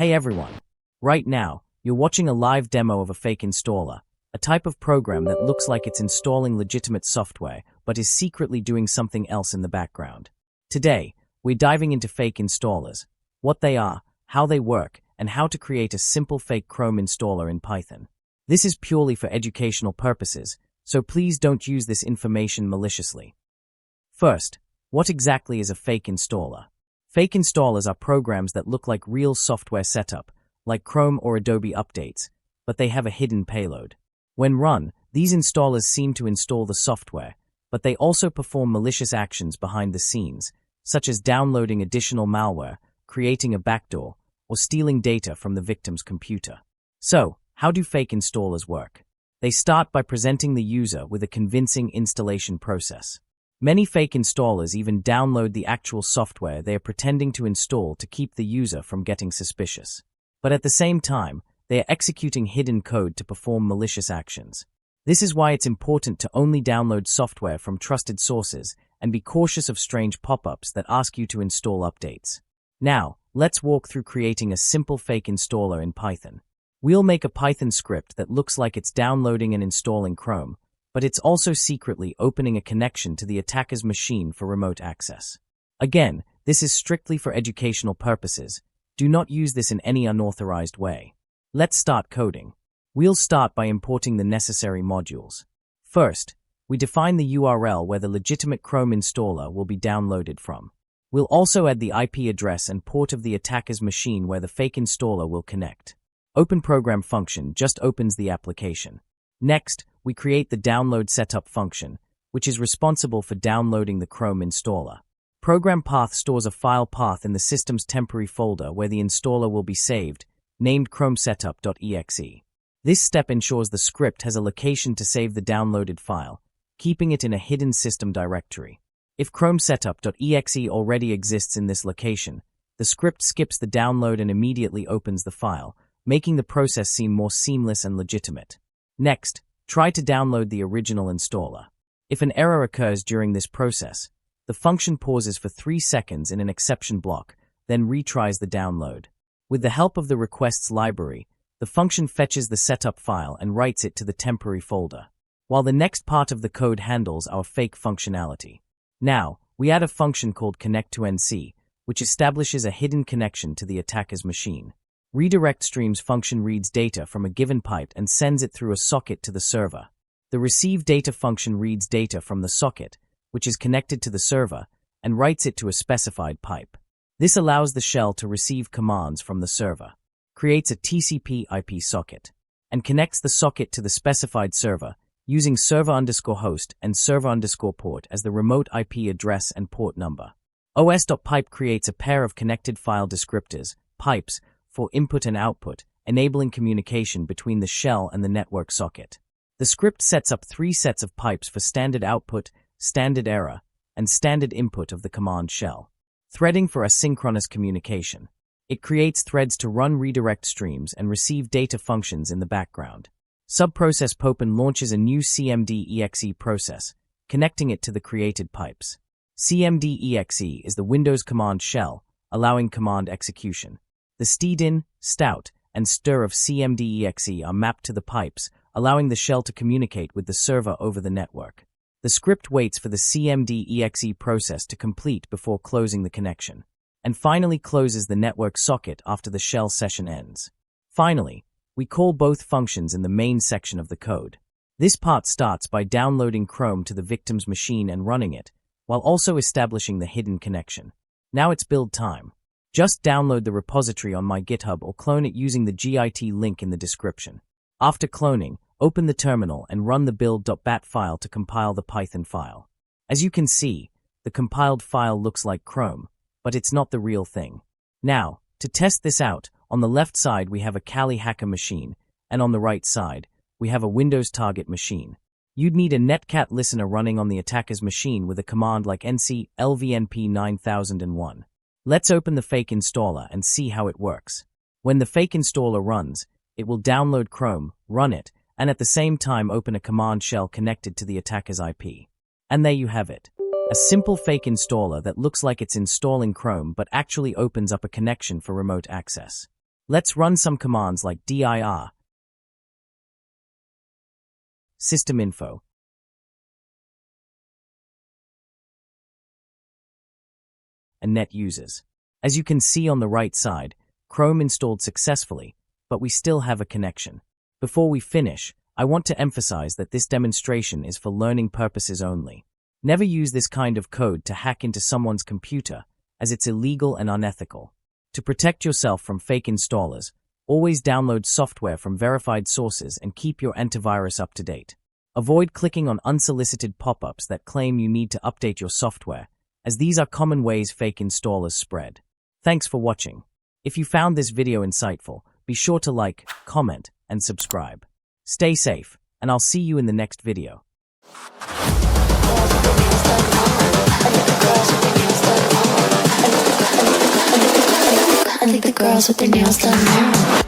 Hey everyone! Right now, you're watching a live demo of a fake installer, a type of program that looks like it's installing legitimate software, but is secretly doing something else in the background. Today, we're diving into fake installers, what they are, how they work, and how to create a simple fake Chrome installer in Python. This is purely for educational purposes, so please don't use this information maliciously. First, what exactly is a fake installer? Fake installers are programs that look like real software setup, like Chrome or Adobe updates, but they have a hidden payload. When run, these installers seem to install the software, but they also perform malicious actions behind the scenes, such as downloading additional malware, creating a backdoor, or stealing data from the victim's computer. So, how do fake installers work? They start by presenting the user with a convincing installation process. Many fake installers even download the actual software they are pretending to install to keep the user from getting suspicious. But at the same time, they are executing hidden code to perform malicious actions. This is why it's important to only download software from trusted sources and be cautious of strange pop-ups that ask you to install updates. Now, let's walk through creating a simple fake installer in Python. We'll make a Python script that looks like it's downloading and installing Chrome, but it's also secretly opening a connection to the attacker's machine for remote access. Again, this is strictly for educational purposes. Do not use this in any unauthorized way. Let's start coding. We'll start by importing the necessary modules. First, we define the URL where the legitimate Chrome installer will be downloaded from. We'll also add the IP address and port of the attacker's machine where the fake installer will connect. OpenProgram function just opens the application. Next, we create the download setup function, which is responsible for downloading the Chrome installer. Program path stores a file path in the system's temporary folder where the installer will be saved, named chromesetup.exe. This step ensures the script has a location to save the downloaded file, keeping it in a hidden system directory. If chromesetup.exe already exists in this location, the script skips the download and immediately opens the file, making the process seem more seamless and legitimate. Next, try to download the original installer. If an error occurs during this process, the function pauses for 3 seconds in an exception block, then retries the download. With the help of the requests library, the function fetches the setup file and writes it to the temporary folder, while the next part of the code handles our fake functionality. Now, we add a function called connect2nc, which establishes a hidden connection to the attacker's machine. Redirect streams function reads data from a given pipe and sends it through a socket to the server. The receive data function reads data from the socket, which is connected to the server, and writes it to a specified pipe. This allows the shell to receive commands from the server, creates a TCP IP socket, and connects the socket to the specified server using server_host and server_port as the remote IP address and port number. os.pipe creates a pair of connected file descriptors, pipes, for input and output, enabling communication between the shell and the network socket. The script sets up 3 sets of pipes for standard output, standard error, and standard input of the command shell. Threading for asynchronous communication. It creates threads to run redirect streams and receive data functions in the background. Subprocess Popen launches a new cmd.exe process, connecting it to the created pipes. cmd.exe is the Windows command shell, allowing command execution. The stdin, stout, and stir of cmd.exe are mapped to the pipes, allowing the shell to communicate with the server over the network. The script waits for the cmd.exe process to complete before closing the connection, and finally closes the network socket after the shell session ends. Finally, we call both functions in the main section of the code. This part starts by downloading Chrome to the victim's machine and running it, while also establishing the hidden connection. Now it's build time. Just download the repository on my GitHub or clone it using the Git link in the description. After cloning, open the terminal and run the build.bat file to compile the Python file. As you can see, the compiled file looks like Chrome, but it's not the real thing. Now, to test this out, on the left side we have a Kali hacker machine, and on the right side, we have a Windows target machine. You'd need a netcat listener running on the attacker's machine with a command like nc lvnp 9001. Let's open the fake installer and see how it works. When the fake installer runs, it will download Chrome, run it, and at the same time open a command shell connected to the attacker's IP. And there you have it. A simple fake installer that looks like it's installing Chrome but actually opens up a connection for remote access. Let's run some commands like dir, system info, and net users. As you can see on the right side, Chrome installed successfully, but we still have a connection. Before we finish, I want to emphasize that this demonstration is for learning purposes only. Never use this kind of code to hack into someone's computer, as it's illegal and unethical. To protect yourself from fake installers, always download software from verified sources and keep your antivirus up to date. Avoid clicking on unsolicited pop-ups that claim you need to update your software, as these are common ways fake installers spread. Thanks for watching. If you found this video insightful, be sure to like, comment, and subscribe. Stay safe, and I'll see you in the next video. I think the girls with their nails done now.